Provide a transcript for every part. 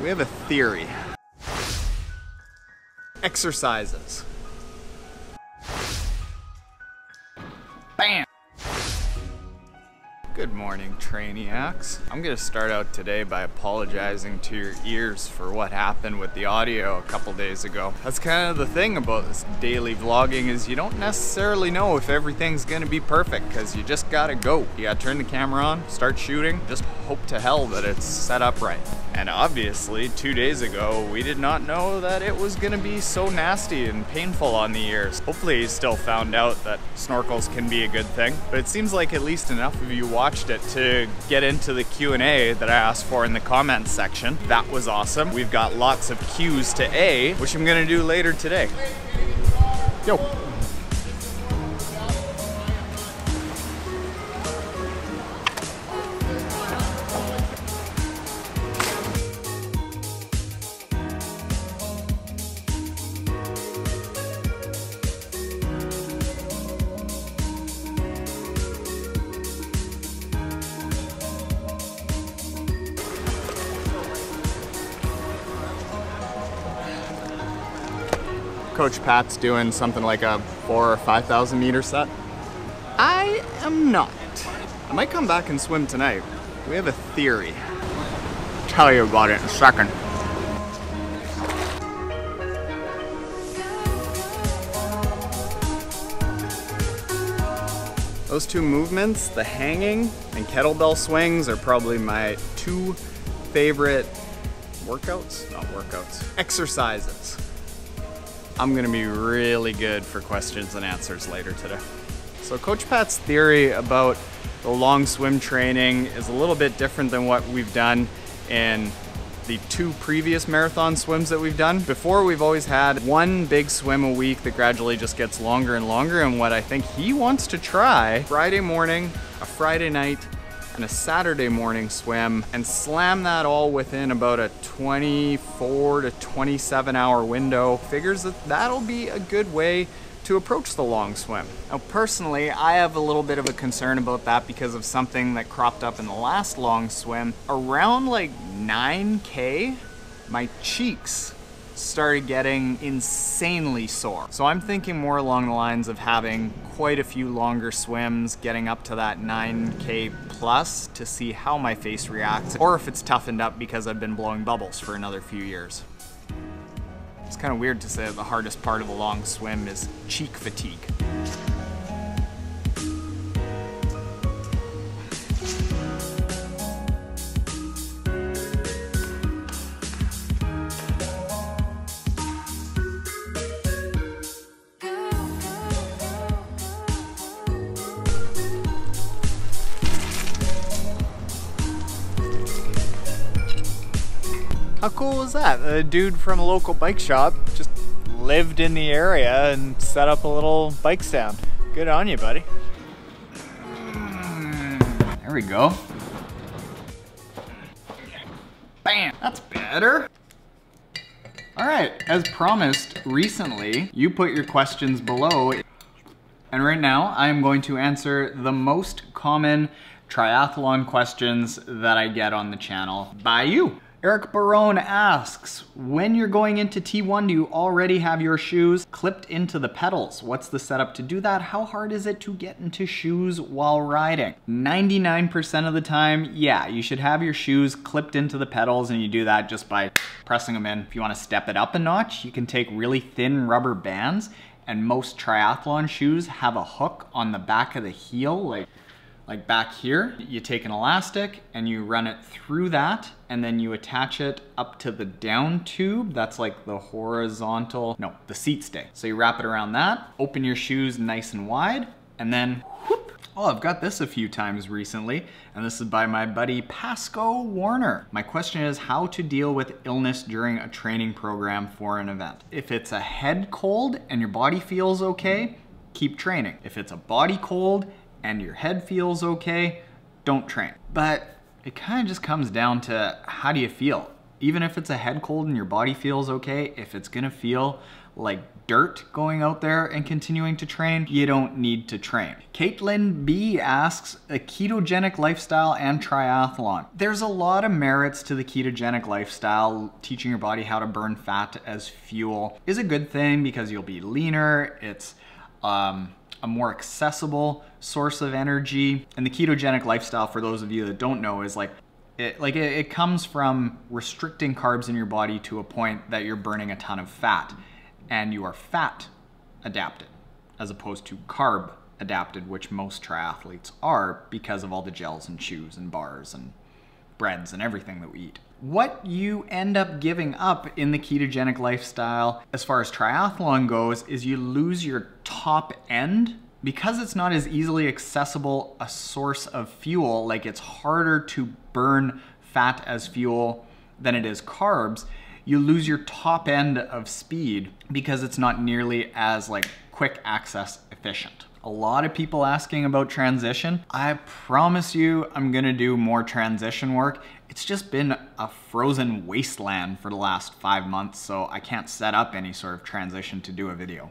We have a theory. Exercises. Bam! Good morning, Trainiacs. I'm gonna start out today by apologizing to your ears for what happened with the audio a couple days ago. That's kind of the thing about this daily vlogging, is you don't necessarily know if everything's gonna be perfect, because you just gotta go. You gotta turn the camera on, start shooting, just hope to hell that it's set up right. And obviously, 2 days ago, we did not know that it was gonna be so nasty and painful on the ears. Hopefully you still found out that snorkels can be a good thing, but it seems like at least enough of you watched it to get into the Q&A that I asked for in the comments section. That was awesome. We've got lots of Q's to A, which I'm gonna do later today. Yo. Coach Pat's doing something like a 4,000 or 5,000 meter set. I am not. I might come back and swim tonight. We have a theory. I'll tell you about it in a second. Those two movements, the hanging and kettlebell swings, are probably my two favorite exercises. I'm gonna be really good for questions and answers later today. So Coach Pat's theory about the long swim training is a little bit different than what we've done in the 2 previous marathon swims that we've done. Before, we've always had one big swim a week that gradually just gets longer and longer, and what I think he wants to try, Friday morning, a Friday night, and a Saturday morning swim, and slam that all within about a 24 to 27 hour window. Figures that that'll be a good way to approach the long swim. Now personally, I have a little bit of a concern about that because of something that cropped up in the last long swim. Around like 9K, my cheeks started getting insanely sore. So I'm thinking more along the lines of having quite a few longer swims, getting up to that 9K plus to see how my face reacts, or if it's toughened up because I've been blowing bubbles for another few years. It's kind of weird to say that the hardest part of the long swim is cheek fatigue. How cool was that? A dude from a local bike shop just lived in the area and set up a little bike stand. Good on you, buddy. There we go. Bam! That's better. All right, as promised recently, you put your questions below. And right now, I am going to answer the most common triathlon questions that I get on the channel by you. Eric Barone asks, when you're going into T1, do you already have your shoes clipped into the pedals? What's the setup to do that? How hard is it to get into shoes while riding? 99% of the time, yeah, you should have your shoes clipped into the pedals, and you do that just by pressing them in. If you want to step it up a notch, you can take really thin rubber bands, and most triathlon shoes have a hook on the back of the heel, like back here. You take an elastic and you run it through that, and then you attach it up to the down tube. That's like the horizontal, no, the seat stay. So you wrap it around that, open your shoes nice and wide, and then whoop. Oh, I've got this a few times recently, and this is by my buddy Pasco Warner. My question is how to deal with illness during a training program for an event. If it's a head cold and your body feels okay, keep training. If it's a body cold and your head feels okay, don't train. But it kind of just comes down to how do you feel? Even if it's a head cold and your body feels okay, if it's gonna feel like dirt going out there and continuing to train, you don't need to train. Caitlin B asks, a ketogenic lifestyle and triathlon. There's a lot of merits to the ketogenic lifestyle. Teaching your body how to burn fat as fuel is a good thing because you'll be leaner. It's a more accessible source of energy. And the ketogenic lifestyle, for those of you that don't know, is it comes from restricting carbs in your body to a point that you're burning a ton of fat. And you are fat adapted as opposed to carb adapted, which most triathletes are because of all the gels and chews and bars and breads and everything that we eat. What you end up giving up in the ketogenic lifestyle as far as triathlon goes is you lose your top end. Because it's not as easily accessible a source of fuel, like it's harder to burn fat as fuel than it is carbs, you lose your top end of speed because it's not nearly as quick access efficient. A lot of people asking about transition. I promise you I'm gonna do more transition work. It's just been a frozen wasteland for the last 5 months, so I can't set up any sort of transition to do a video.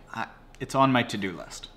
It's on my to-do list.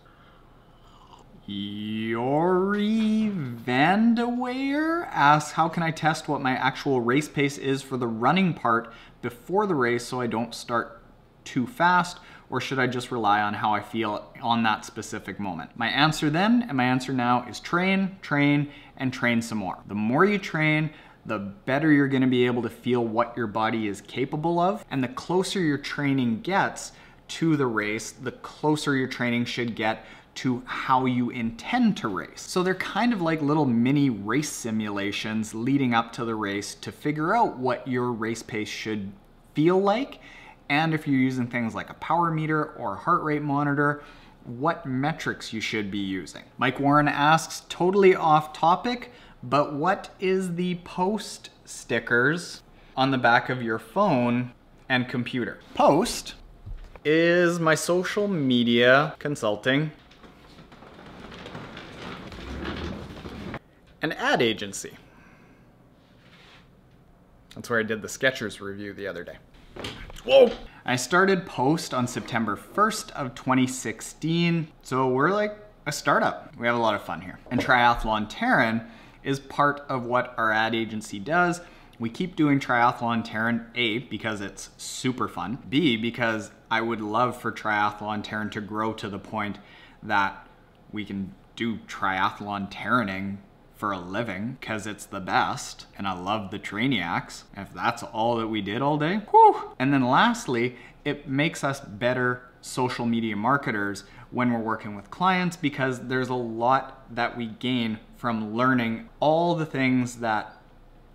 Yori Vandeweyer asks, how can I test what my actual race pace is for the running part before the race so I don't start too fast, or should I just rely on how I feel on that specific moment? My answer then and my answer now is train, train, and train some more. The more you train, the better you're gonna be able to feel what your body is capable of, and the closer your training gets to the race, the closer your training should get to how you intend to race. So they're kind of like little mini race simulations leading up to the race to figure out what your race pace should feel like. And if you're using things like a power meter or a heart rate monitor, what metrics you should be using. Mike Warren asks, totally off topic, but what is the post stickers on the back of your phone and computer? Post is my social media consulting an ad agency. That's where I did the Skechers review the other day. Whoa! I started Post on September 1st of 2016, so we're like a startup. We have a lot of fun here. And Triathlon Taren is part of what our ad agency does. We keep doing Triathlon Taren, A, because it's super fun, B, because I would love for Triathlon Taren to grow to the point that we can do triathlon Tarening for a living, because it's the best, and I love the Trainiacs. If that's all that we did all day, whew. And then lastly, it makes us better social media marketers when we're working with clients, because there's a lot that we gain from learning all the things that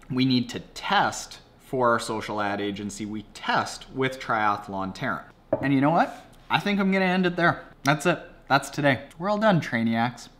we need to test for our social ad agency. We test with Triathlon Taren. And you know what? I think I'm gonna end it there. That's it. That's today. We're all done, Trainiacs.